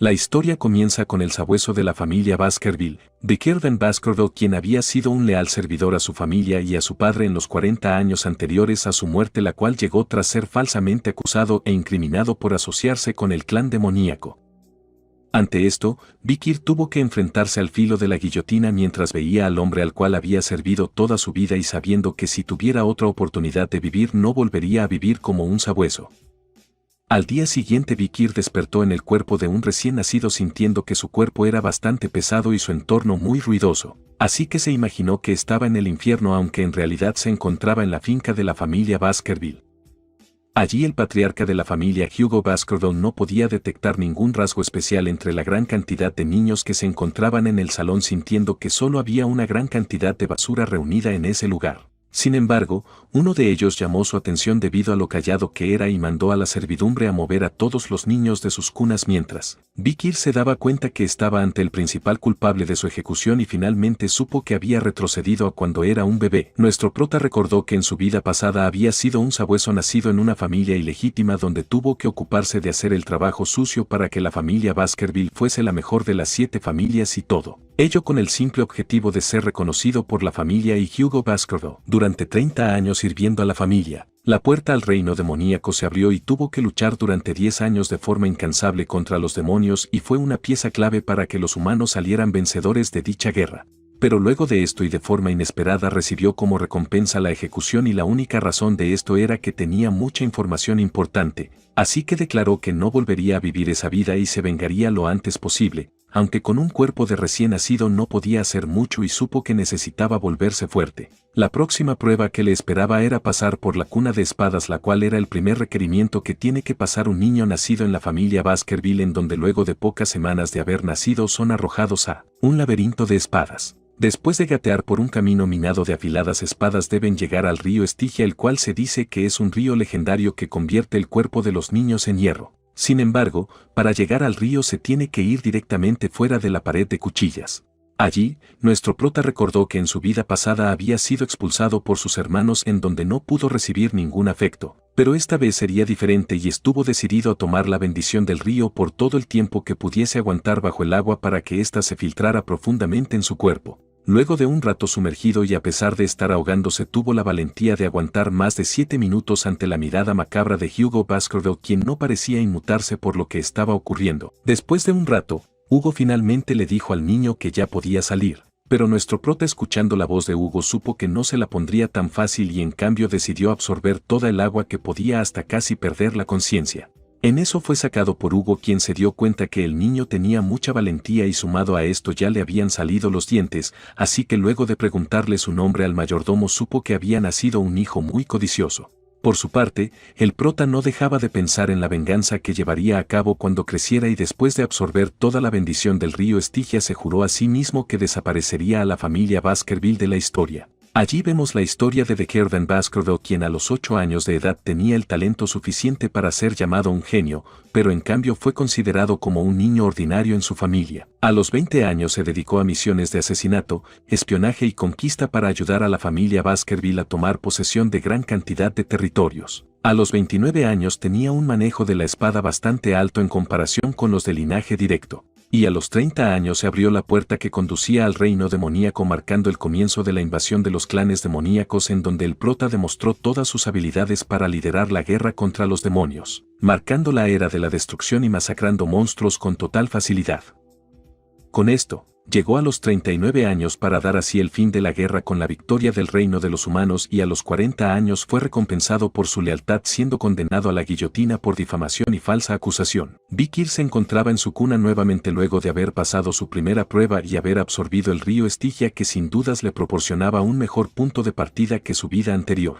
La historia comienza con el sabueso de la familia Baskerville, Vickers Van Baskerville, quien había sido un leal servidor a su familia y a su padre en los 40 años anteriores a su muerte, la cual llegó tras ser falsamente acusado e incriminado por asociarse con el clan demoníaco. Ante esto, Vickers tuvo que enfrentarse al filo de la guillotina mientras veía al hombre al cual había servido toda su vida y sabiendo que si tuviera otra oportunidad de vivir no volvería a vivir como un sabueso. Al día siguiente Vickers despertó en el cuerpo de un recién nacido sintiendo que su cuerpo era bastante pesado y su entorno muy ruidoso, así que se imaginó que estaba en el infierno aunque en realidad se encontraba en la finca de la familia Baskerville. Allí el patriarca de la familia Hugo Baskerville no podía detectar ningún rasgo especial entre la gran cantidad de niños que se encontraban en el salón sintiendo que solo había una gran cantidad de basura reunida en ese lugar. Sin embargo, uno de ellos llamó su atención debido a lo callado que era y mandó a la servidumbre a mover a todos los niños de sus cunas mientras Vickers se daba cuenta que estaba ante el principal culpable de su ejecución y finalmente supo que había retrocedido a cuando era un bebé. Nuestro prota recordó que en su vida pasada había sido un sabueso nacido en una familia ilegítima donde tuvo que ocuparse de hacer el trabajo sucio para que la familia Baskerville fuese la mejor de las 7 familias y todo ello con el simple objetivo de ser reconocido por la familia y Hugo Baskerville. Durante 30 años sirviendo a la familia, la puerta al reino demoníaco se abrió y tuvo que luchar durante 10 años de forma incansable contra los demonios y fue una pieza clave para que los humanos salieran vencedores de dicha guerra. Pero luego de esto y de forma inesperada recibió como recompensa la ejecución y la única razón de esto era que tenía mucha información importante, así que declaró que no volvería a vivir esa vida y se vengaría lo antes posible. Aunque con un cuerpo de recién nacido no podía hacer mucho y supo que necesitaba volverse fuerte. La próxima prueba que le esperaba era pasar por la cuna de espadas, la cual era el primer requerimiento que tiene que pasar un niño nacido en la familia Baskerville, en donde luego de pocas semanas de haber nacido son arrojados a un laberinto de espadas. Después de gatear por un camino minado de afiladas espadas deben llegar al río Estigia, el cual se dice que es un río legendario que convierte el cuerpo de los niños en hierro. Sin embargo, para llegar al río se tiene que ir directamente fuera de la pared de cuchillas. Allí, nuestro prota recordó que en su vida pasada había sido expulsado por sus hermanos en donde no pudo recibir ningún afecto, pero esta vez sería diferente y estuvo decidido a tomar la bendición del río por todo el tiempo que pudiese aguantar bajo el agua para que ésta se filtrara profundamente en su cuerpo. Luego de un rato sumergido y a pesar de estar ahogándose tuvo la valentía de aguantar más de 7 minutos ante la mirada macabra de Hugo Baskerville, quien no parecía inmutarse por lo que estaba ocurriendo. Después de un rato, Hugo finalmente le dijo al niño que ya podía salir, pero nuestro prota, escuchando la voz de Hugo, supo que no se la pondría tan fácil y en cambio decidió absorber toda el agua que podía hasta casi perder la conciencia. En eso fue sacado por Hugo, quien se dio cuenta que el niño tenía mucha valentía y sumado a esto ya le habían salido los dientes, así que luego de preguntarle su nombre al mayordomo supo que había nacido un hijo muy codicioso. Por su parte, el prota no dejaba de pensar en la venganza que llevaría a cabo cuando creciera y después de absorber toda la bendición del río Estigia se juró a sí mismo que desaparecería a la familia Baskerville de la historia. Allí vemos la historia de Vickers Van Baskerville, quien a los 8 años de edad tenía el talento suficiente para ser llamado un genio, pero en cambio fue considerado como un niño ordinario en su familia. A los 20 años se dedicó a misiones de asesinato, espionaje y conquista para ayudar a la familia Baskerville a tomar posesión de gran cantidad de territorios. A los 29 años tenía un manejo de la espada bastante alto en comparación con los de linaje directo. Y a los 30 años se abrió la puerta que conducía al reino demoníaco, marcando el comienzo de la invasión de los clanes demoníacos, en donde el prota demostró todas sus habilidades para liderar la guerra contra los demonios, marcando la era de la destrucción y masacrando monstruos con total facilidad. Con esto, llegó a los 39 años para dar así el fin de la guerra con la victoria del reino de los humanos, y a los 40 años fue recompensado por su lealtad siendo condenado a la guillotina por difamación y falsa acusación. Vickers se encontraba en su cuna nuevamente luego de haber pasado su primera prueba y haber absorbido el río Estigia, que sin dudas le proporcionaba un mejor punto de partida que su vida anterior.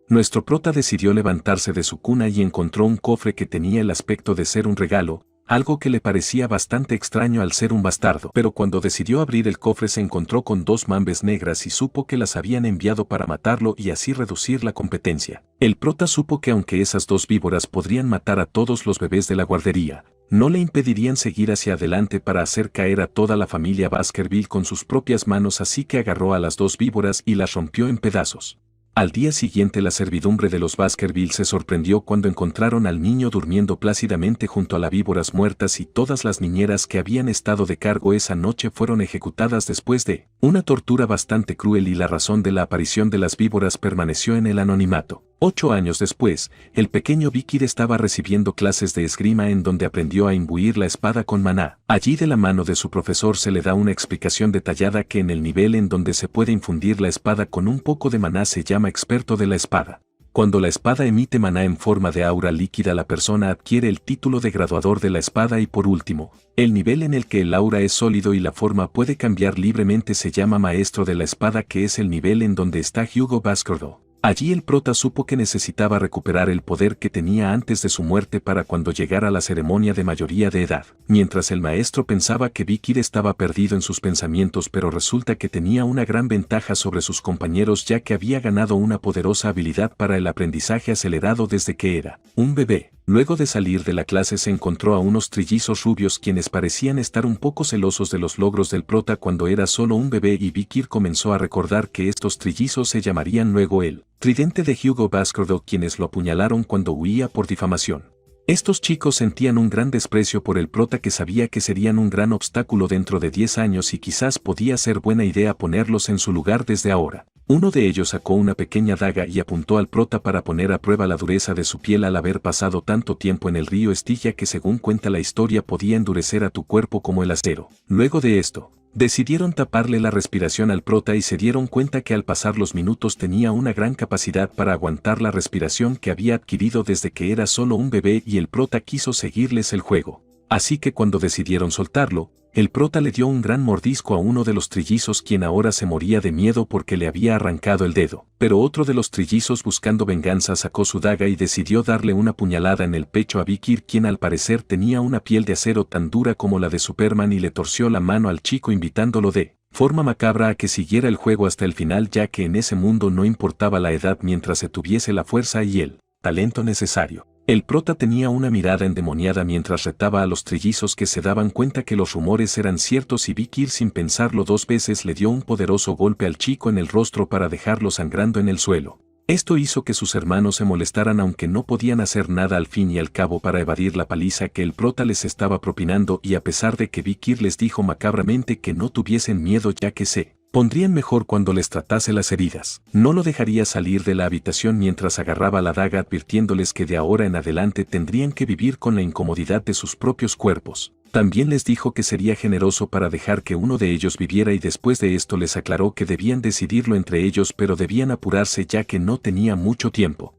Nuestro prota decidió levantarse de su cuna y encontró un cofre que tenía el aspecto de ser un regalo, algo que le parecía bastante extraño al ser un bastardo. Pero cuando decidió abrir el cofre se encontró con 2 mambes negras y supo que las habían enviado para matarlo y así reducir la competencia. El prota supo que aunque esas 2 víboras podrían matar a todos los bebés de la guardería, no le impedirían seguir hacia adelante para hacer caer a toda la familia Baskerville con sus propias manos, así que agarró a las 2 víboras y las rompió en pedazos. Al día siguiente la servidumbre de los Baskerville se sorprendió cuando encontraron al niño durmiendo plácidamente junto a las víboras muertas y todas las niñeras que habían estado de cargo esa noche fueron ejecutadas después de una tortura bastante cruel y la razón de la aparición de las víboras permaneció en el anonimato. 8 años después, el pequeño Vikir estaba recibiendo clases de esgrima en donde aprendió a imbuir la espada con maná. Allí de la mano de su profesor se le da una explicación detallada que en el nivel en donde se puede infundir la espada con un poco de maná se llama experto de la espada. Cuando la espada emite maná en forma de aura líquida la persona adquiere el título de graduador de la espada y por último, el nivel en el que el aura es sólido y la forma puede cambiar libremente se llama maestro de la espada que es el nivel en donde está Hugo Baskerville. Allí el prota supo que necesitaba recuperar el poder que tenía antes de su muerte para cuando llegara la ceremonia de mayoría de edad. Mientras el maestro pensaba que Vikir estaba perdido en sus pensamientos pero resulta que tenía una gran ventaja sobre sus compañeros ya que había ganado una poderosa habilidad para el aprendizaje acelerado desde que era un bebé. Luego de salir de la clase se encontró a unos trillizos rubios quienes parecían estar un poco celosos de los logros del prota cuando era solo un bebé y Vikir comenzó a recordar que estos trillizos se llamarían luego el tridente de Hugo Baskerville quienes lo apuñalaron cuando huía por difamación. Estos chicos sentían un gran desprecio por el prota que sabía que serían un gran obstáculo dentro de 10 años y quizás podía ser buena idea ponerlos en su lugar desde ahora. Uno de ellos sacó una pequeña daga y apuntó al prota para poner a prueba la dureza de su piel al haber pasado tanto tiempo en el río Estigia que según cuenta la historia podía endurecer a tu cuerpo como el acero. Luego de esto, decidieron taparle la respiración al prota y se dieron cuenta que al pasar los minutos tenía una gran capacidad para aguantar la respiración que había adquirido desde que era solo un bebé y el prota quiso seguirles el juego. Así que cuando decidieron soltarlo, el prota le dio un gran mordisco a uno de los trillizos quien ahora se moría de miedo porque le había arrancado el dedo. Pero otro de los trillizos buscando venganza sacó su daga y decidió darle una puñalada en el pecho a Vikir quien al parecer tenía una piel de acero tan dura como la de Superman y le torció la mano al chico invitándolo de forma macabra a que siguiera el juego hasta el final ya que en ese mundo no importaba la edad mientras se tuviese la fuerza y el talento necesario. El prota tenía una mirada endemoniada mientras retaba a los trillizos que se daban cuenta que los rumores eran ciertos y Vikir sin pensarlo 2 veces le dio un poderoso golpe al chico en el rostro para dejarlo sangrando en el suelo. Esto hizo que sus hermanos se molestaran aunque no podían hacer nada al fin y al cabo para evadir la paliza que el prota les estaba propinando y a pesar de que Vikir les dijo macabramente que no tuviesen miedo ya que se pondrían mejor cuando les tratase las heridas. No lo dejaría salir de la habitación mientras agarraba la daga advirtiéndoles que de ahora en adelante tendrían que vivir con la incomodidad de sus propios cuerpos. También les dijo que sería generoso para dejar que uno de ellos viviera y después de esto les aclaró que debían decidirlo entre ellos pero debían apurarse ya que no tenía mucho tiempo.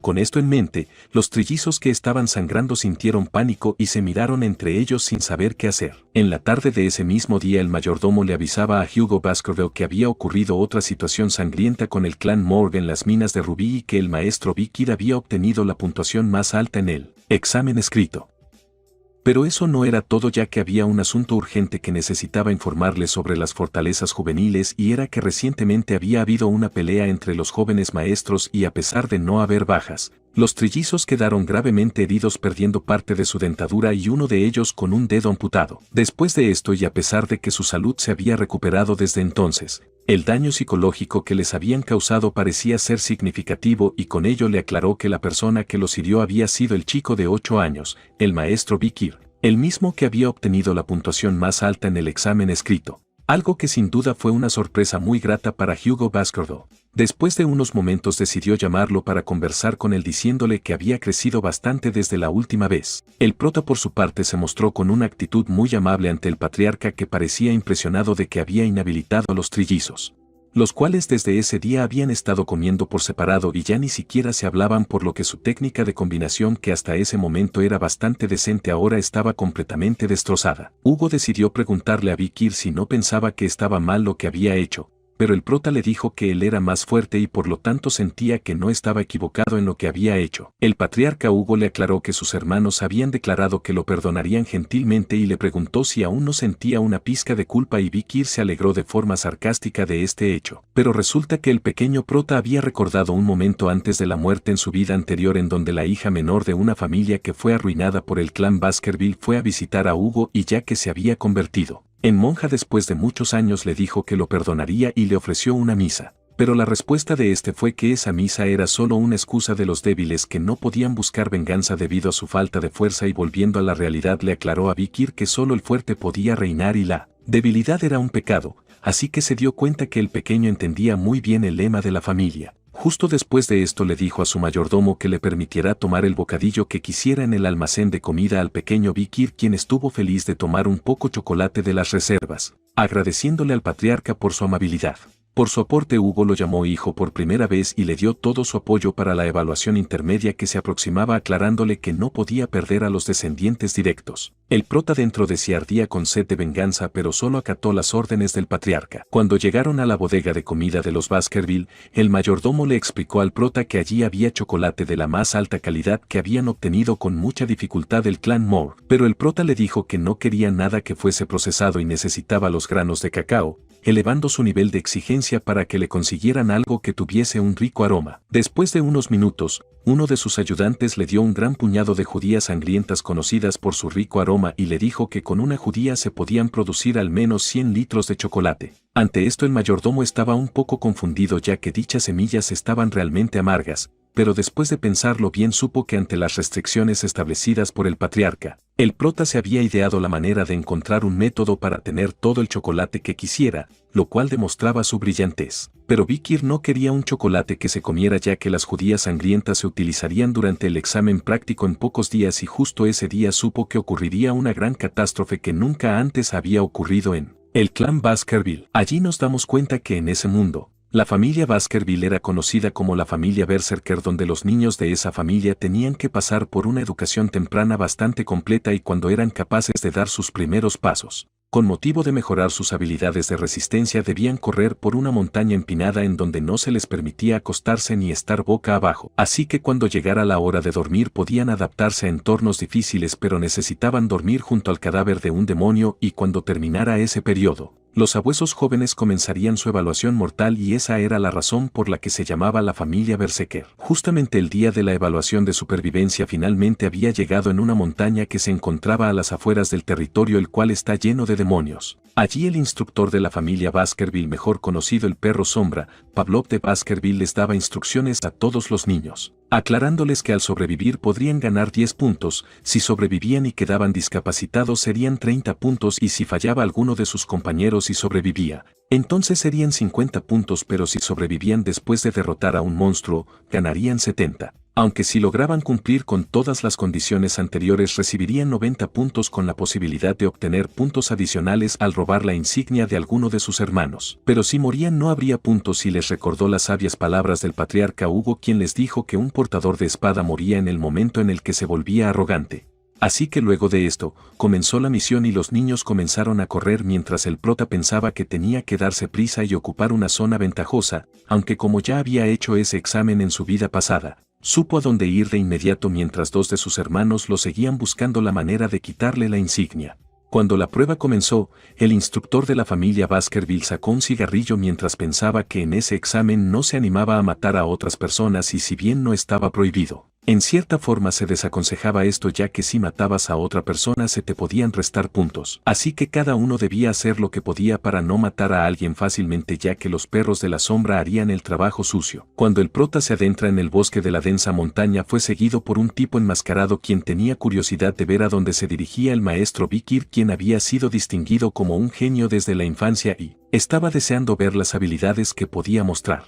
Con esto en mente, los trillizos que estaban sangrando sintieron pánico y se miraron entre ellos sin saber qué hacer. En la tarde de ese mismo día el mayordomo le avisaba a Hugo Baskerville que había ocurrido otra situación sangrienta con el clan Morg en las minas de Rubí y que el maestro Vikir había obtenido la puntuación más alta en el examen escrito. Pero eso no era todo ya que había un asunto urgente que necesitaba informarles sobre las fortalezas juveniles y era que recientemente había habido una pelea entre los jóvenes maestros y a pesar de no haber bajas, los trillizos quedaron gravemente heridos perdiendo parte de su dentadura y uno de ellos con un dedo amputado. Después de esto y a pesar de que su salud se había recuperado desde entonces, el daño psicológico que les habían causado parecía ser significativo y con ello le aclaró que la persona que los hirió había sido el chico de 8 años, el maestro Vikir, el mismo que había obtenido la puntuación más alta en el examen escrito. Algo que sin duda fue una sorpresa muy grata para Hugo Baskerville. Después de unos momentos decidió llamarlo para conversar con él diciéndole que había crecido bastante desde la última vez. El prota por su parte se mostró con una actitud muy amable ante el patriarca que parecía impresionado de que había inhabilitado a los trillizos, los cuales desde ese día habían estado comiendo por separado y ya ni siquiera se hablaban por lo que su técnica de combinación que hasta ese momento era bastante decente ahora estaba completamente destrozada. Hugo decidió preguntarle a Vikir si no pensaba que estaba mal lo que había hecho, pero el prota le dijo que él era más fuerte y por lo tanto sentía que no estaba equivocado en lo que había hecho. El patriarca Hugo le aclaró que sus hermanos habían declarado que lo perdonarían gentilmente y le preguntó si aún no sentía una pizca de culpa y Vikir se alegró de forma sarcástica de este hecho. Pero resulta que el pequeño prota había recordado un momento antes de la muerte en su vida anterior en donde la hija menor de una familia que fue arruinada por el clan Baskerville fue a visitar a Hugo y ya que se había convertido en monja después de muchos años le dijo que lo perdonaría y le ofreció una misa. Pero la respuesta de este fue que esa misa era solo una excusa de los débiles que no podían buscar venganza debido a su falta de fuerza, y volviendo a la realidad le aclaró a Vikir que solo el fuerte podía reinar y la debilidad era un pecado, así que se dio cuenta que el pequeño entendía muy bien el lema de la familia. Justo después de esto le dijo a su mayordomo que le permitiera tomar el bocadillo que quisiera en el almacén de comida al pequeño Vikir, quien estuvo feliz de tomar un poco chocolate de las reservas, agradeciéndole al patriarca por su amabilidad. Por su aporte, Hugo lo llamó hijo por primera vez y le dio todo su apoyo para la evaluación intermedia que se aproximaba, aclarándole que no podía perder a los descendientes directos. El prota dentro de sí ardía con sed de venganza, pero solo acató las órdenes del patriarca. Cuando llegaron a la bodega de comida de los Baskerville, el mayordomo le explicó al prota que allí había chocolate de la más alta calidad que habían obtenido con mucha dificultad del clan Moore, pero el prota le dijo que no quería nada que fuese procesado y necesitaba los granos de cacao, elevando su nivel de exigencia para que le consiguieran algo que tuviese un rico aroma. Después de unos minutos, uno de sus ayudantes le dio un gran puñado de judías sangrientas conocidas por su rico aroma y le dijo que con una judía se podían producir al menos 100 litros de chocolate. Ante esto el mayordomo estaba un poco confundido, ya que dichas semillas estaban realmente amargas, pero después de pensarlo bien supo que ante las restricciones establecidas por el patriarca, el prota se había ideado la manera de encontrar un método para tener todo el chocolate que quisiera, lo cual demostraba su brillantez. Pero Vikir no quería un chocolate que se comiera, ya que las judías sangrientas se utilizarían durante el examen práctico en pocos días, y justo ese día supo que ocurriría una gran catástrofe que nunca antes había ocurrido en el clan Baskerville. Allí nos damos cuenta que en ese mundo, la familia Baskerville era conocida como la familia Berserker, donde los niños de esa familia tenían que pasar por una educación temprana bastante completa, y cuando eran capaces de dar sus primeros pasos, con motivo de mejorar sus habilidades de resistencia, debían correr por una montaña empinada en donde no se les permitía acostarse ni estar boca abajo. Así que cuando llegara la hora de dormir podían adaptarse a entornos difíciles, pero necesitaban dormir junto al cadáver de un demonio, y cuando terminara ese periodo, los sabuesos jóvenes comenzarían su evaluación mortal, y esa era la razón por la que se llamaba la familia Berserker. Justamente el día de la evaluación de supervivencia finalmente había llegado en una montaña que se encontraba a las afueras del territorio, el cual está lleno de demonios. Allí el instructor de la familia Baskerville, mejor conocido el perro sombra, Pavlov de Baskerville, les daba instrucciones a todos los niños, aclarándoles que al sobrevivir podrían ganar 10 puntos, si sobrevivían y quedaban discapacitados serían 30 puntos, y si fallaba alguno de sus compañeros y sobrevivía, entonces serían 50 puntos, pero si sobrevivían después de derrotar a un monstruo, ganarían 70. Aunque si lograban cumplir con todas las condiciones anteriores recibirían 90 puntos, con la posibilidad de obtener puntos adicionales al robar la insignia de alguno de sus hermanos. Pero si morían no habría puntos, y les recordó las sabias palabras del patriarca Hugo, quien les dijo que un portador de espada moría en el momento en el que se volvía arrogante. Así que luego de esto, comenzó la misión y los niños comenzaron a correr, mientras el prota pensaba que tenía que darse prisa y ocupar una zona ventajosa, aunque como ya había hecho ese examen en su vida pasada, supo a dónde ir de inmediato, mientras dos de sus hermanos lo seguían buscando la manera de quitarle la insignia. Cuando la prueba comenzó, el instructor de la familia Baskerville sacó un cigarrillo mientras pensaba que en ese examen no se animaba a matar a otras personas, y si bien no estaba prohibido, en cierta forma se desaconsejaba esto, ya que si matabas a otra persona se te podían restar puntos. Así que cada uno debía hacer lo que podía para no matar a alguien fácilmente, ya que los perros de la sombra harían el trabajo sucio. Cuando el prota se adentra en el bosque de la densa montaña, fue seguido por un tipo enmascarado quien tenía curiosidad de ver a dónde se dirigía el maestro Vikir, quien había sido distinguido como un genio desde la infancia y estaba deseando ver las habilidades que podía mostrar.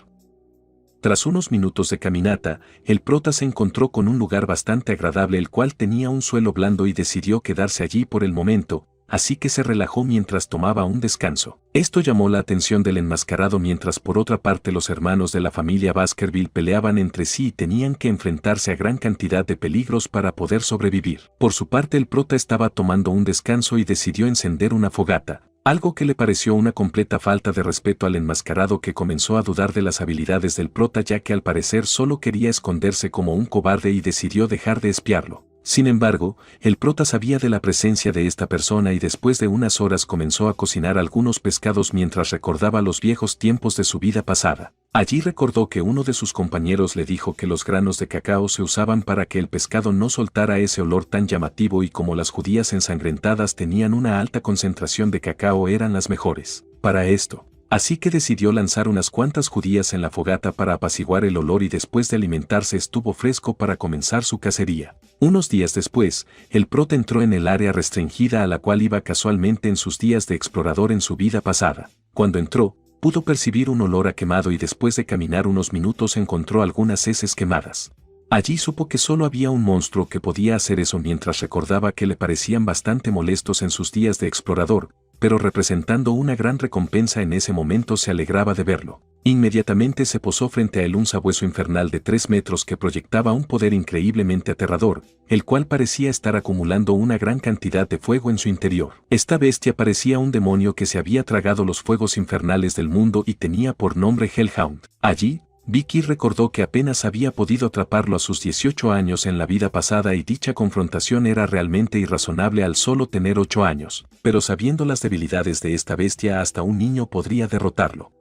Tras unos minutos de caminata, el prota se encontró con un lugar bastante agradable, el cual tenía un suelo blando, y decidió quedarse allí por el momento, así que se relajó mientras tomaba un descanso. Esto llamó la atención del enmascarado, mientras por otra parte los hermanos de la familia Baskerville peleaban entre sí y tenían que enfrentarse a gran cantidad de peligros para poder sobrevivir. Por su parte el prota estaba tomando un descanso y decidió encender una fogata, algo que le pareció una completa falta de respeto al enmascarado, que comenzó a dudar de las habilidades del prota, ya que al parecer solo quería esconderse como un cobarde, y decidió dejar de espiarlo. Sin embargo, el prota sabía de la presencia de esta persona, y después de unas horas comenzó a cocinar algunos pescados mientras recordaba los viejos tiempos de su vida pasada. Allí recordó que uno de sus compañeros le dijo que los granos de cacao se usaban para que el pescado no soltara ese olor tan llamativo, y como las judías ensangrentadas tenían una alta concentración de cacao eran las mejores para esto. Así que decidió lanzar unas cuantas judías en la fogata para apaciguar el olor y después de alimentarse estuvo fresco para comenzar su cacería. Unos días después, el prota entró en el área restringida a la cual iba casualmente en sus días de explorador en su vida pasada. Cuando entró, pudo percibir un olor a quemado y después de caminar unos minutos encontró algunas heces quemadas. Allí supo que solo había un monstruo que podía hacer eso mientras recordaba que le parecían bastante molestos en sus días de explorador, pero representando una gran recompensa en ese momento se alegraba de verlo. Inmediatamente se posó frente a él un sabueso infernal de 3 metros que proyectaba un poder increíblemente aterrador, el cual parecía estar acumulando una gran cantidad de fuego en su interior. Esta bestia parecía un demonio que se había tragado los fuegos infernales del mundo y tenía por nombre Hellhound. Allí, Vicky recordó que apenas había podido atraparlo a sus 18 años en la vida pasada y dicha confrontación era realmente irrazonable al solo tener 8 años, pero sabiendo las debilidades de esta bestia hasta un niño podría derrotarlo.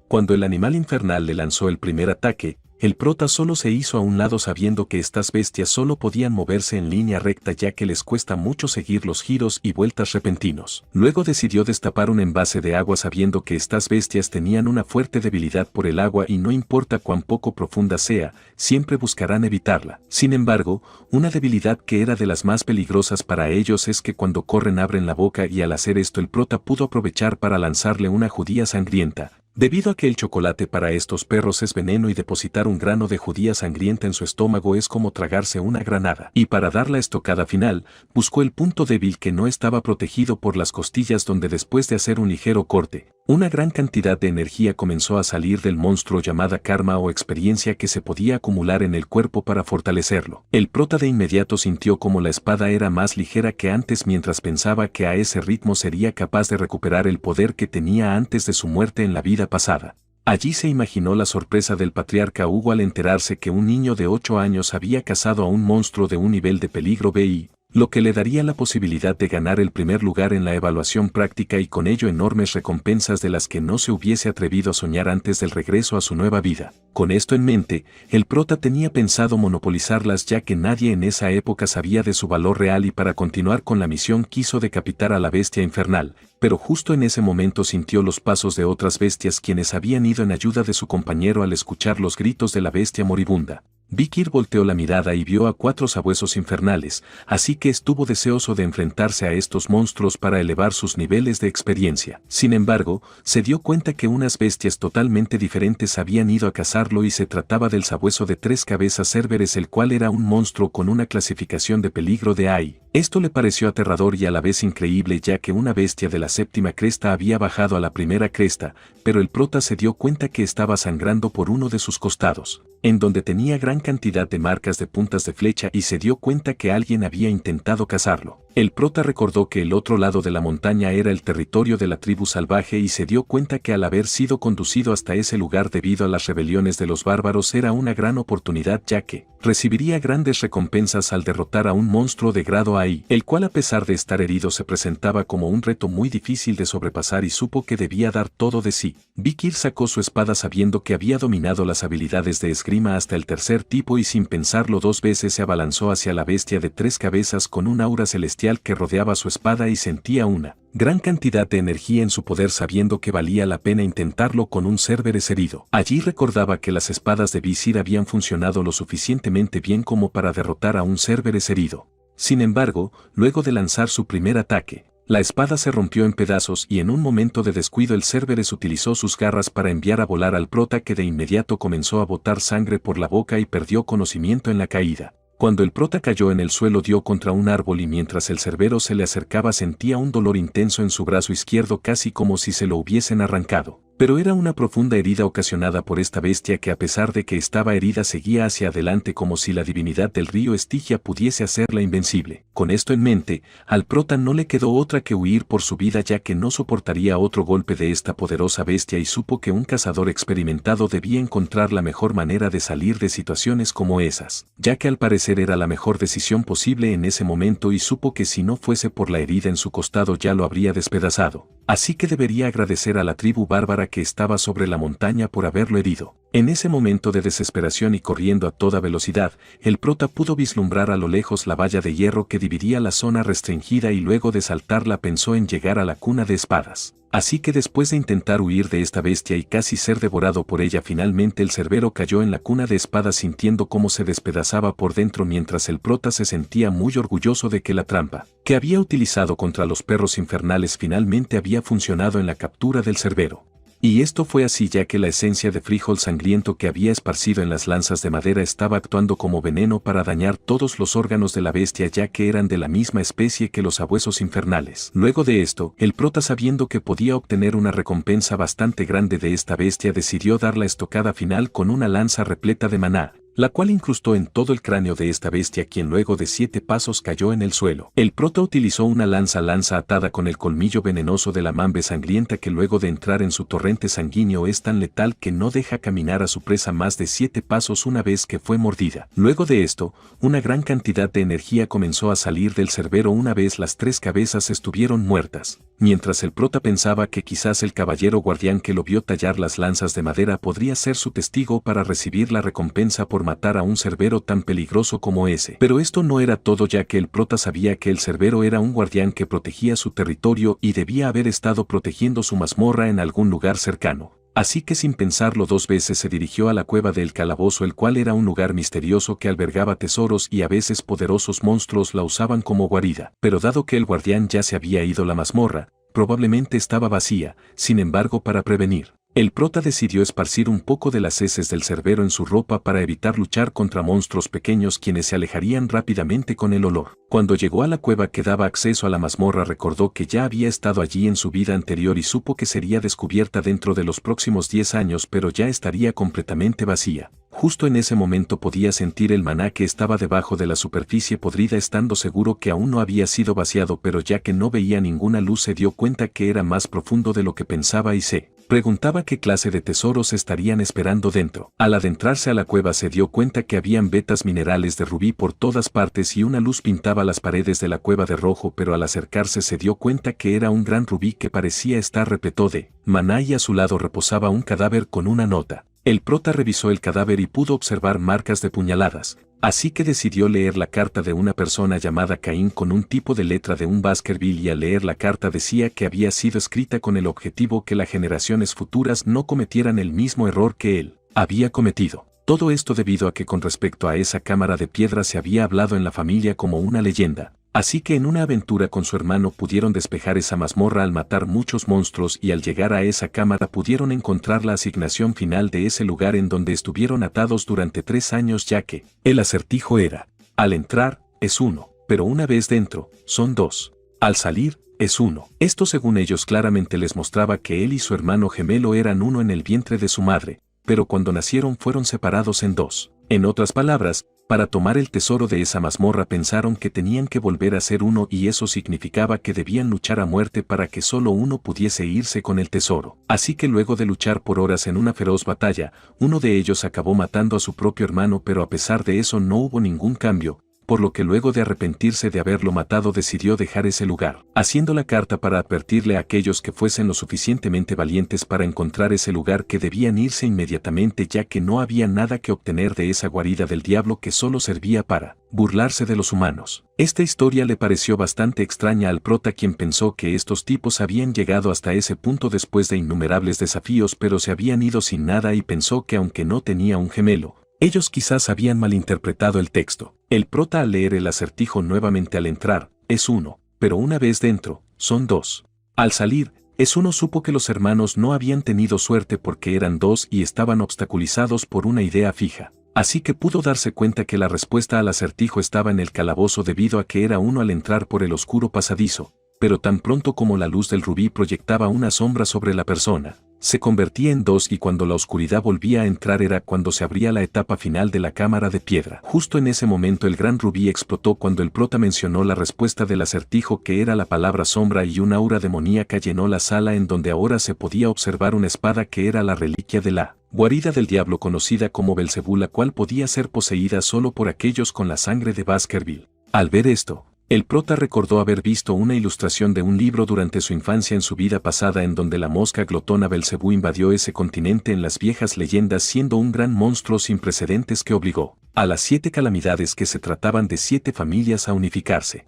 Cuando el animal infernal le lanzó el primer ataque, el prota solo se hizo a un lado sabiendo que estas bestias solo podían moverse en línea recta ya que les cuesta mucho seguir los giros y vueltas repentinos. Luego decidió destapar un envase de agua sabiendo que estas bestias tenían una fuerte debilidad por el agua y no importa cuán poco profunda sea, siempre buscarán evitarla. Sin embargo, una debilidad que era de las más peligrosas para ellos es que cuando corren abren la boca y al hacer esto el prota pudo aprovechar para lanzarle una judía sangrienta. Debido a que el chocolate para estos perros es veneno y depositar un grano de judía sangrienta en su estómago es como tragarse una granada. Y para dar la estocada final, buscó el punto débil que no estaba protegido por las costillas donde después de hacer un ligero corte, una gran cantidad de energía comenzó a salir del monstruo llamada karma o experiencia que se podía acumular en el cuerpo para fortalecerlo. El prota de inmediato sintió como la espada era más ligera que antes mientras pensaba que a ese ritmo sería capaz de recuperar el poder que tenía antes de su muerte en la vida pasada. Allí se imaginó la sorpresa del patriarca Hugo al enterarse que un niño de 8 años había cazado a un monstruo de un nivel de peligro BI, lo que le daría la posibilidad de ganar el primer lugar en la evaluación práctica y con ello enormes recompensas de las que no se hubiese atrevido a soñar antes del regreso a su nueva vida. Con esto en mente, el prota tenía pensado monopolizarlas ya que nadie en esa época sabía de su valor real y para continuar con la misión quiso decapitar a la bestia infernal, pero justo en ese momento sintió los pasos de otras bestias quienes habían ido en ayuda de su compañero al escuchar los gritos de la bestia moribunda. Vikir volteó la mirada y vio a 4 sabuesos infernales, así que estuvo deseoso de enfrentarse a estos monstruos para elevar sus niveles de experiencia. Sin embargo, se dio cuenta que unas bestias totalmente diferentes habían ido a cazarlo y se trataba del sabueso de 3 cabezas Cerberus, el cual era un monstruo con una clasificación de peligro de AI. Esto le pareció aterrador y a la vez increíble ya que una bestia de la 7ª cresta había bajado a la primera cresta, pero el prota se dio cuenta que estaba sangrando por uno de sus costados, en donde tenía gran cantidad de marcas de puntas de flecha y se dio cuenta que alguien había intentado cazarlo. El prota recordó que el otro lado de la montaña era el territorio de la tribu salvaje y se dio cuenta que al haber sido conducido hasta ese lugar debido a las rebeliones de los bárbaros era una gran oportunidad ya que recibiría grandes recompensas al derrotar a un monstruo de grado AI, el cual a pesar de estar herido se presentaba como un reto muy difícil de sobrepasar y supo que debía dar todo de sí. Vikir sacó su espada sabiendo que había dominado las habilidades de esgrima hasta el tercer tipo y sin pensarlo 2 veces se abalanzó hacia la bestia de 3 cabezas con un aura celestial que rodeaba su espada y sentía una gran cantidad de energía en su poder sabiendo que valía la pena intentarlo con un Cerberus herido. Allí recordaba que las espadas de Visir habían funcionado lo suficientemente bien como para derrotar a un Cerberus herido. Sin embargo, luego de lanzar su primer ataque, la espada se rompió en pedazos y en un momento de descuido el Cerberus utilizó sus garras para enviar a volar al prota que de inmediato comenzó a botar sangre por la boca y perdió conocimiento en la caída. Cuando el prota cayó en el suelo dio contra un árbol y mientras el cerbero se le acercaba sentía un dolor intenso en su brazo izquierdo casi como si se lo hubiesen arrancado. Pero era una profunda herida ocasionada por esta bestia que a pesar de que estaba herida seguía hacia adelante como si la divinidad del río Estigia pudiese hacerla invencible. Con esto en mente, al prota no le quedó otra que huir por su vida ya que no soportaría otro golpe de esta poderosa bestia y supo que un cazador experimentado debía encontrar la mejor manera de salir de situaciones como esas, ya que al parecer era la mejor decisión posible en ese momento y supo que si no fuese por la herida en su costado ya lo habría despedazado. Así que debería agradecer a la tribu bárbara que estaba sobre la montaña por haberlo herido. En ese momento de desesperación y corriendo a toda velocidad, el prota pudo vislumbrar a lo lejos la valla de hierro que dividía la zona restringida y luego de saltarla pensó en llegar a la cuna de espadas. Así que después de intentar huir de esta bestia y casi ser devorado por ella, finalmente el cerbero cayó en la cuna de espadas sintiendo cómo se despedazaba por dentro, mientras el prota se sentía muy orgulloso de que la trampa que había utilizado contra los perros infernales finalmente había funcionado en la captura del cerbero. Y esto fue así ya que la esencia de frijol sangriento que había esparcido en las lanzas de madera estaba actuando como veneno para dañar todos los órganos de la bestia, ya que eran de la misma especie que los sabuesos infernales. Luego de esto, el prota, sabiendo que podía obtener una recompensa bastante grande de esta bestia, decidió dar la estocada final con una lanza repleta de maná, la cual incrustó en todo el cráneo de esta bestia, quien luego de 7 pasos cayó en el suelo. El prota utilizó una lanza atada con el colmillo venenoso de la mamba sangrienta, que luego de entrar en su torrente sanguíneo es tan letal que no deja caminar a su presa más de 7 pasos una vez que fue mordida. Luego de esto, una gran cantidad de energía comenzó a salir del cerbero una vez las 3 cabezas estuvieron muertas. Mientras el prota pensaba que quizás el caballero guardián que lo vio tallar las lanzas de madera podría ser su testigo para recibir la recompensa por matar a un cerbero tan peligroso como ese. Pero esto no era todo, ya que el prota sabía que el cerbero era un guardián que protegía su territorio y debía haber estado protegiendo su mazmorra en algún lugar cercano. Así que sin pensarlo 2 veces se dirigió a la cueva del calabozo, el cual era un lugar misterioso que albergaba tesoros y a veces poderosos monstruos la usaban como guarida. Pero dado que el guardián ya se había ido, la mazmorra probablemente estaba vacía. Sin embargo, para prevenir, el prota decidió esparcir un poco de las heces del cerbero en su ropa para evitar luchar contra monstruos pequeños, quienes se alejarían rápidamente con el olor. Cuando llegó a la cueva que daba acceso a la mazmorra, recordó que ya había estado allí en su vida anterior y supo que sería descubierta dentro de los próximos 10 años, pero ya estaría completamente vacía. Justo en ese momento podía sentir el maná que estaba debajo de la superficie podrida, estando seguro que aún no había sido vaciado, pero ya que no veía ninguna luz se dio cuenta que era más profundo de lo que pensaba y se preguntaba qué clase de tesoros estarían esperando dentro. Al adentrarse a la cueva se dio cuenta que habían vetas minerales de rubí por todas partes y una luz pintaba las paredes de la cueva de rojo, pero al acercarse se dio cuenta que era un gran rubí que parecía estar repleto de maná y a su lado reposaba un cadáver con una nota. El prota revisó el cadáver y pudo observar marcas de puñaladas, así que decidió leer la carta de una persona llamada Caín con un tipo de letra de un Baskerville, y al leer la carta decía que había sido escrita con el objetivo que las generaciones futuras no cometieran el mismo error que él había cometido. Todo esto debido a que con respecto a esa cámara de piedra se había hablado en la familia como una leyenda. Así que en una aventura con su hermano pudieron despejar esa mazmorra al matar muchos monstruos, y al llegar a esa cámara pudieron encontrar la asignación final de ese lugar en donde estuvieron atados durante 3 años, ya que el acertijo era: al entrar, es 1, pero una vez dentro, son 2. Al salir, es 1. Esto, según ellos, claramente les mostraba que él y su hermano gemelo eran uno en el vientre de su madre, pero cuando nacieron fueron separados en 2. En otras palabras, para tomar el tesoro de esa mazmorra pensaron que tenían que volver a ser 1, y eso significaba que debían luchar a muerte para que solo uno pudiese irse con el tesoro. Así que luego de luchar por horas en una feroz batalla, uno de ellos acabó matando a su propio hermano, pero a pesar de eso no hubo ningún cambio, por lo que luego de arrepentirse de haberlo matado decidió dejar ese lugar, haciendo la carta para advertirle a aquellos que fuesen lo suficientemente valientes para encontrar ese lugar que debían irse inmediatamente, ya que no había nada que obtener de esa guarida del diablo que solo servía para burlarse de los humanos. Esta historia le pareció bastante extraña al prota, quien pensó que estos tipos habían llegado hasta ese punto después de innumerables desafíos, pero se habían ido sin nada, y pensó que aunque no tenía un gemelo, ellos quizás habían malinterpretado el texto. El prota, al leer el acertijo nuevamente: al entrar, es 1, pero una vez dentro, son 2. Al salir, es 1, supo que los hermanos no habían tenido suerte porque eran 2 y estaban obstaculizados por una idea fija. Así que pudo darse cuenta que la respuesta al acertijo estaba en el calabozo debido a que era 1 al entrar por el oscuro pasadizo, pero tan pronto como la luz del rubí proyectaba una sombra sobre la persona, se convertía en 2, y cuando la oscuridad volvía a entrar era cuando se abría la etapa final de la cámara de piedra. Justo en ese momento el gran rubí explotó cuando el prota mencionó la respuesta del acertijo, que era la palabra sombra, y una aura demoníaca llenó la sala, en donde ahora se podía observar una espada que era la reliquia de la guarida del diablo conocida como Belcebú, la cual podía ser poseída solo por aquellos con la sangre de Baskerville. Al ver esto, el prota recordó haber visto una ilustración de un libro durante su infancia en su vida pasada, en donde la mosca glotona Belcebú invadió ese continente en las viejas leyendas, siendo un gran monstruo sin precedentes que obligó a las 7 calamidades, que se trataban de 7 familias, a unificarse.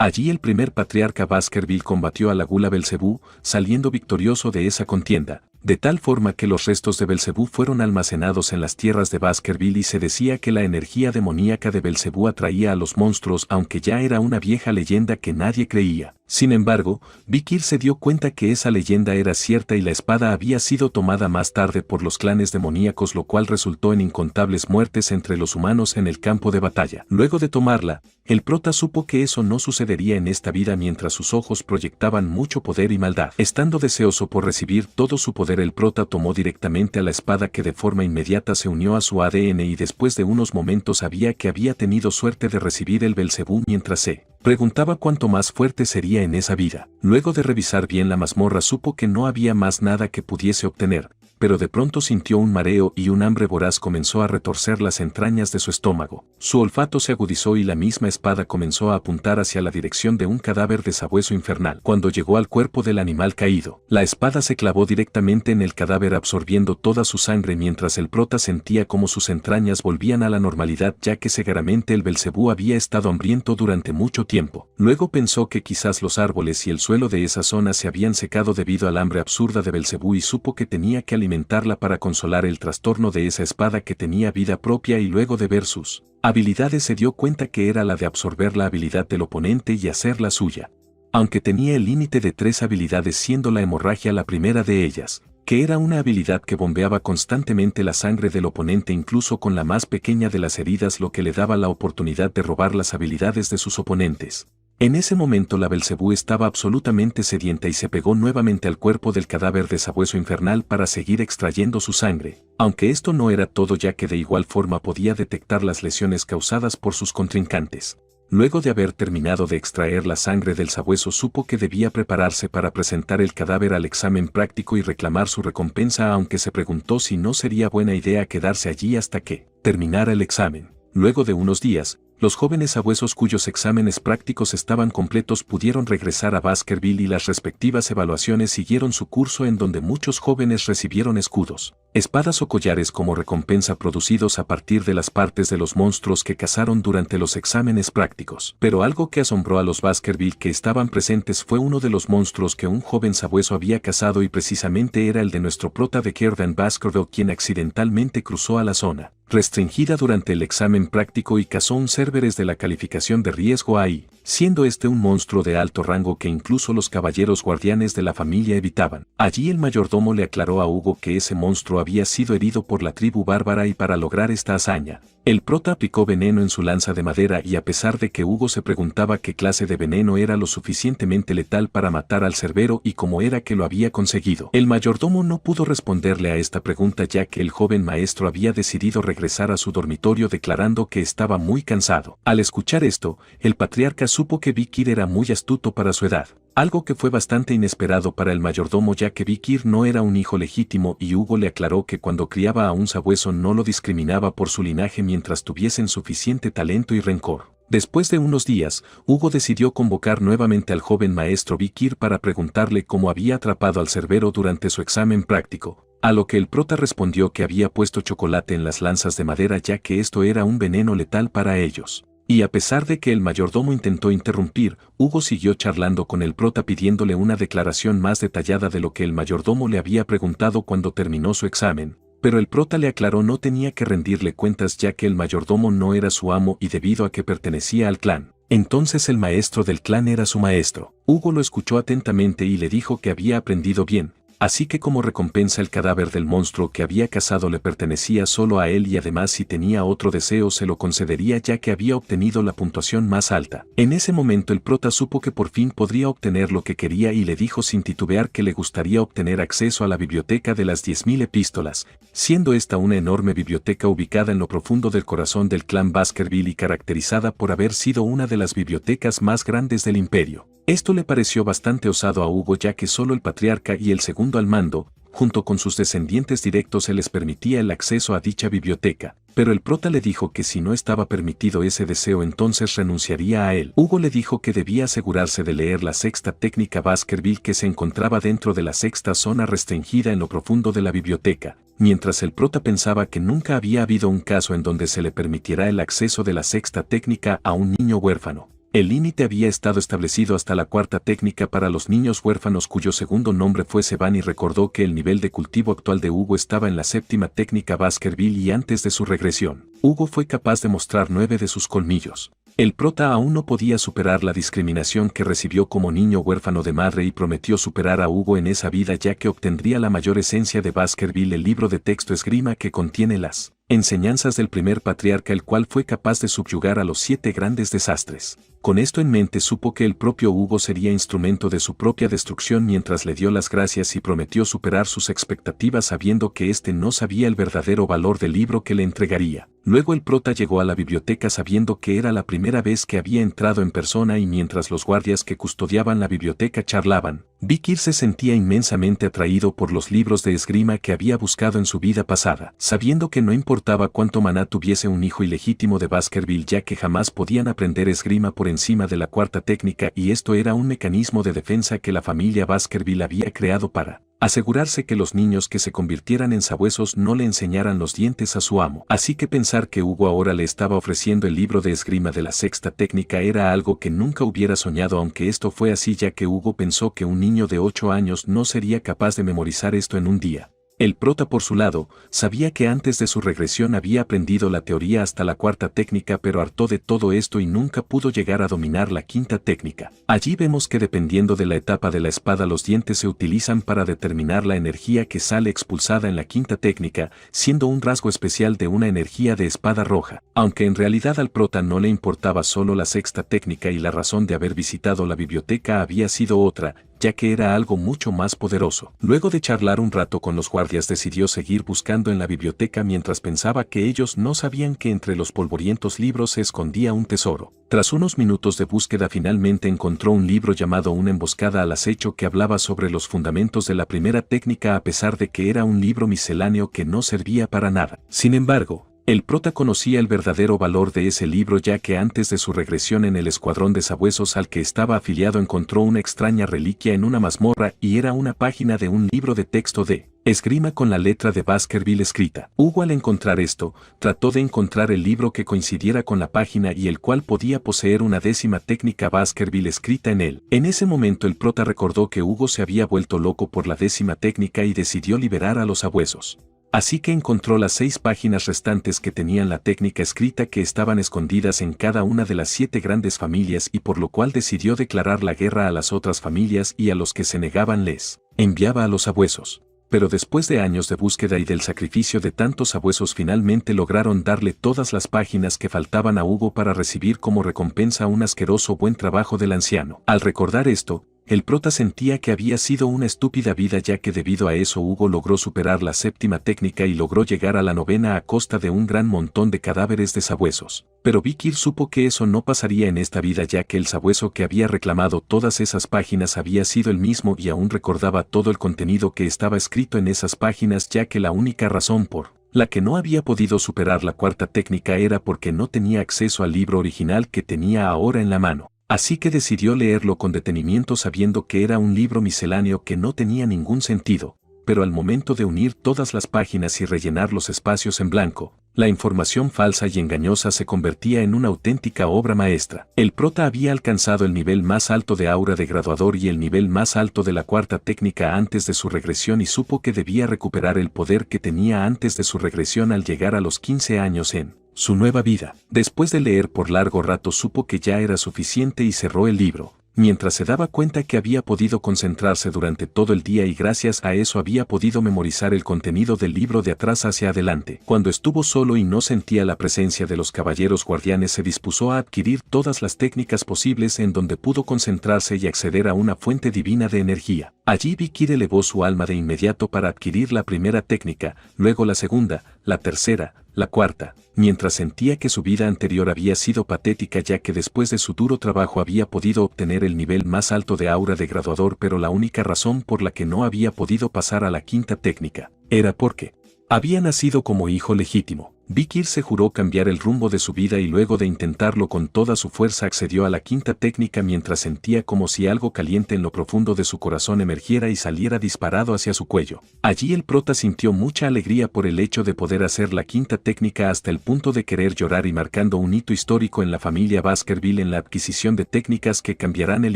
Allí el primer patriarca Baskerville combatió a la gula Belcebú, saliendo victorioso de esa contienda, de tal forma que los restos de Belcebú fueron almacenados en las tierras de Baskerville y se decía que la energía demoníaca de Belcebú atraía a los monstruos, aunque ya era una vieja leyenda que nadie creía. Sin embargo, Vikir se dio cuenta que esa leyenda era cierta y la espada había sido tomada más tarde por los clanes demoníacos, lo cual resultó en incontables muertes entre los humanos en el campo de batalla. Luego de tomarla, el prota supo que eso no sucedería en esta vida mientras sus ojos proyectaban mucho poder y maldad. Estando deseoso por recibir todo su poder, el prota tomó directamente a la espada, que de forma inmediata se unió a su ADN, y después de unos momentos sabía que había tenido suerte de recibir el Belcebú mientras se preguntaba cuánto más fuerte sería en esa vida. Luego de revisar bien la mazmorra supo que no había más nada que pudiese obtener, pero de pronto sintió un mareo y un hambre voraz comenzó a retorcer las entrañas de su estómago. Su olfato se agudizó y la misma espada comenzó a apuntar hacia la dirección de un cadáver de sabueso infernal. Cuando llegó al cuerpo del animal caído, la espada se clavó directamente en el cadáver, absorbiendo toda su sangre, mientras el prota sentía como sus entrañas volvían a la normalidad, ya que seguramente el Belcebú había estado hambriento durante mucho tiempo. Luego pensó que quizás los árboles y el suelo de esa zona se habían secado debido al hambre absurda de Belcebú y supo que tenía que alimentarla para consolar el trastorno de esa espada que tenía vida propia, y luego de ver sus habilidades se dio cuenta que era la de absorber la habilidad del oponente y hacerla suya. Aunque tenía el límite de 3 habilidades, siendo la hemorragia la primera de ellas, que era una habilidad que bombeaba constantemente la sangre del oponente incluso con la más pequeña de las heridas, lo que le daba la oportunidad de robar las habilidades de sus oponentes. En ese momento la Belcebú estaba absolutamente sedienta y se pegó nuevamente al cuerpo del cadáver de sabueso infernal para seguir extrayendo su sangre, aunque esto no era todo, ya que de igual forma podía detectar las lesiones causadas por sus contrincantes. Luego de haber terminado de extraer la sangre del sabueso, supo que debía prepararse para presentar el cadáver al examen práctico y reclamar su recompensa, aunque se preguntó si no sería buena idea quedarse allí hasta que terminara el examen. Luego de unos días, los jóvenes sabuesos cuyos exámenes prácticos estaban completos pudieron regresar a Baskerville y las respectivas evaluaciones siguieron su curso, en donde muchos jóvenes recibieron escudos, espadas o collares como recompensa producidos a partir de las partes de los monstruos que cazaron durante los exámenes prácticos. Pero algo que asombró a los Baskerville que estaban presentes fue uno de los monstruos que un joven sabueso había cazado, y precisamente era el de nuestro prota Vikir Van Baskerville, quien accidentalmente cruzó a la zona restringida durante el examen práctico y cazó un Cerberus de la calificación de riesgo AI, siendo este un monstruo de alto rango que incluso los caballeros guardianes de la familia evitaban. Allí el mayordomo le aclaró a Hugo que ese monstruo había sido herido por la tribu bárbara, y para lograr esta hazaña, el prota aplicó veneno en su lanza de madera, y a pesar de que Hugo se preguntaba qué clase de veneno era lo suficientemente letal para matar al cerbero y cómo era que lo había conseguido, el mayordomo no pudo responderle a esta pregunta, ya que el joven maestro había decidido regresar a su dormitorio, declarando que estaba muy cansado. Al escuchar esto, el patriarca supo que Vikir era muy astuto para su edad, algo que fue bastante inesperado para el mayordomo, ya que Vikir no era un hijo legítimo, y Hugo le aclaró que cuando criaba a un sabueso no lo discriminaba por su linaje mientras tuviesen suficiente talento y rencor. Después de unos días, Hugo decidió convocar nuevamente al joven maestro Vikir para preguntarle cómo había atrapado al cerbero durante su examen práctico, a lo que el prota respondió que había puesto chocolate en las lanzas de madera, ya que esto era un veneno letal para ellos. Y a pesar de que el mayordomo intentó interrumpir, Hugo siguió charlando con el prota pidiéndole una declaración más detallada de lo que el mayordomo le había preguntado cuando terminó su examen, pero el prota le aclaró no tenía que rendirle cuentas, ya que el mayordomo no era su amo y debido a que pertenecía al clan, entonces el maestro del clan era su maestro. Hugo lo escuchó atentamente y le dijo que había aprendido bien, así que como recompensa el cadáver del monstruo que había cazado le pertenecía solo a él, y además si tenía otro deseo se lo concedería, ya que había obtenido la puntuación más alta. En ese momento el prota supo que por fin podría obtener lo que quería y le dijo sin titubear que le gustaría obtener acceso a la biblioteca de las 10.000 epístolas, siendo esta una enorme biblioteca ubicada en lo profundo del corazón del clan Baskerville y caracterizada por haber sido una de las bibliotecas más grandes del imperio. Esto le pareció bastante osado a Hugo, ya que solo el patriarca y el segundo al mando, junto con sus descendientes directos, se les permitía el acceso a dicha biblioteca, pero el prota le dijo que si no estaba permitido ese deseo entonces renunciaría a él. Hugo le dijo que debía asegurarse de leer la sexta técnica Baskerville, que se encontraba dentro de la sexta zona restringida en lo profundo de la biblioteca, mientras el prota pensaba que nunca había habido un caso en donde se le permitiera el acceso de la sexta técnica a un niño huérfano. El límite había estado establecido hasta la cuarta técnica para los niños huérfanos cuyo segundo nombre fue Sevan, y recordó que el nivel de cultivo actual de Hugo estaba en la séptima técnica Baskerville y antes de su regresión, Hugo fue capaz de mostrar 9 de sus colmillos. El prota aún no podía superar la discriminación que recibió como niño huérfano de madre y prometió superar a Hugo en esa vida ya que obtendría la mayor esencia de Baskerville, el libro de texto esgrima que contiene las enseñanzas del primer patriarca, el cual fue capaz de subyugar a los 7 grandes desastres. Con esto en mente supo que el propio Hugo sería instrumento de su propia destrucción mientras le dio las gracias y prometió superar sus expectativas sabiendo que éste no sabía el verdadero valor del libro que le entregaría. Luego el prota llegó a la biblioteca sabiendo que era la primera vez que había entrado en persona y mientras los guardias que custodiaban la biblioteca charlaban, Vikir se sentía inmensamente atraído por los libros de esgrima que había buscado en su vida pasada, sabiendo que no importaba cuánto maná tuviese un hijo ilegítimo de Baskerville ya que jamás podían aprender esgrima por encima de la cuarta técnica, y esto era un mecanismo de defensa que la familia Baskerville había creado para asegurarse que los niños que se convirtieran en sabuesos no le enseñaran los dientes a su amo. Así que pensar que Hugo ahora le estaba ofreciendo el libro de esgrima de la sexta técnica era algo que nunca hubiera soñado, aunque esto fue así ya que Hugo pensó que un niño de 8 años no sería capaz de memorizar esto en un día. El prota por su lado, sabía que antes de su regresión había aprendido la teoría hasta la cuarta técnica, pero hartó de todo esto y nunca pudo llegar a dominar la quinta técnica. Allí vemos que dependiendo de la etapa de la espada los dientes se utilizan para determinar la energía que sale expulsada en la quinta técnica, siendo un rasgo especial de una energía de espada roja. Aunque en realidad al prota no le importaba solo la sexta técnica y la razón de haber visitado la biblioteca había sido otra, ya que era algo mucho más poderoso. Luego de charlar un rato con los guardias decidió seguir buscando en la biblioteca mientras pensaba que ellos no sabían que entre los polvorientos libros se escondía un tesoro. Tras unos minutos de búsqueda finalmente encontró un libro llamado Una emboscada al acecho que hablaba sobre los fundamentos de la primera técnica, a pesar de que era un libro misceláneo que no servía para nada. Sin embargo, el prota conocía el verdadero valor de ese libro ya que antes de su regresión en el escuadrón de sabuesos al que estaba afiliado encontró una extraña reliquia en una mazmorra y era una página de un libro de texto de esgrima con la letra de Baskerville escrita. Hugo al encontrar esto, trató de encontrar el libro que coincidiera con la página y el cual podía poseer una 10ª técnica Baskerville escrita en él. En ese momento el prota recordó que Hugo se había vuelto loco por la 10ª técnica y decidió liberar a los sabuesos. Así que encontró las 6 páginas restantes que tenían la técnica escrita que estaban escondidas en cada una de las 7 grandes familias y por lo cual decidió declarar la guerra a las otras familias y a los que se negaban les enviaba a los sabuesos. Pero después de años de búsqueda y del sacrificio de tantos sabuesos finalmente lograron darle todas las páginas que faltaban a Hugo para recibir como recompensa un asqueroso buen trabajo del anciano. Al recordar esto, el prota sentía que había sido una estúpida vida ya que debido a eso Hugo logró superar la 7ª técnica y logró llegar a la 9ª a costa de un gran montón de cadáveres de sabuesos. Pero Vikir supo que eso no pasaría en esta vida ya que el sabueso que había reclamado todas esas páginas había sido el mismo y aún recordaba todo el contenido que estaba escrito en esas páginas, ya que la única razón por la que no había podido superar la 4ª técnica era porque no tenía acceso al libro original que tenía ahora en la mano. Así que decidió leerlo con detenimiento sabiendo que era un libro misceláneo que no tenía ningún sentido, pero al momento de unir todas las páginas y rellenar los espacios en blanco, la información falsa y engañosa se convertía en una auténtica obra maestra. El prota había alcanzado el nivel más alto de aura de graduador y el nivel más alto de la 4ª técnica antes de su regresión y supo que debía recuperar el poder que tenía antes de su regresión al llegar a los 15 años en su nueva vida. Después de leer por largo rato supo que ya era suficiente y cerró el libro, mientras se daba cuenta que había podido concentrarse durante todo el día y gracias a eso había podido memorizar el contenido del libro de atrás hacia adelante. Cuando estuvo solo y no sentía la presencia de los caballeros guardianes se dispuso a adquirir todas las técnicas posibles en donde pudo concentrarse y acceder a una fuente divina de energía. Allí Vikir elevó su alma de inmediato para adquirir la primera técnica, luego la segunda, la tercera, la 4ª, mientras sentía que su vida anterior había sido patética ya que después de su duro trabajo había podido obtener el nivel más alto de aura de graduador, pero la única razón por la que no había podido pasar a la 5ª técnica era porque había nacido como hijo legítimo. Vikir se juró cambiar el rumbo de su vida y luego de intentarlo con toda su fuerza accedió a la quinta técnica mientras sentía como si algo caliente en lo profundo de su corazón emergiera y saliera disparado hacia su cuello. Allí el prota sintió mucha alegría por el hecho de poder hacer la quinta técnica hasta el punto de querer llorar y marcando un hito histórico en la familia Baskerville en la adquisición de técnicas que cambiarán el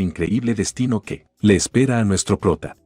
increíble destino que le espera a nuestro prota.